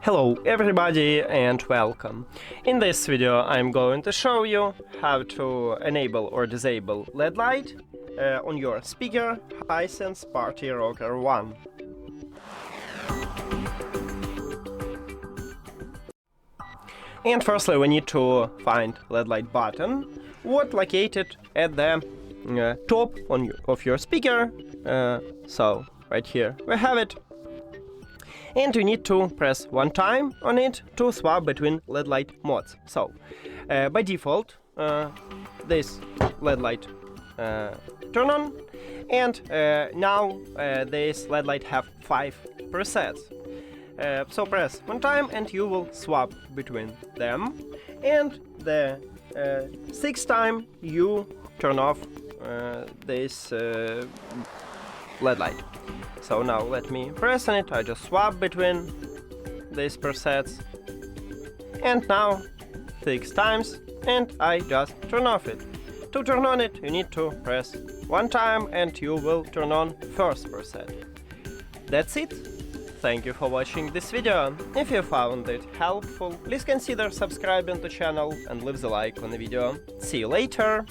Hello everybody and welcome. In this video I'm going to show you how to enable or disable LED light on your speaker HISENSE Party Rocker One. And firstly we need to find LED light button, what located at the top of your speaker, so right here we have it. And you need to press one time on it to swap between LED light modes. So, by default, this LED light turn on, and now this LED light have 5 presets. So press one time and you will swap between them, and the 6th time you turn off this LED light. So now let me press on it, I just swap between these presets, and now 6 times, and I just turn off it. To turn on it, you need to press one time and you will turn on first preset. That's it. Thank you for watching this video. If you found it helpful, please consider subscribing to the channel and leave the like on the video. See you later!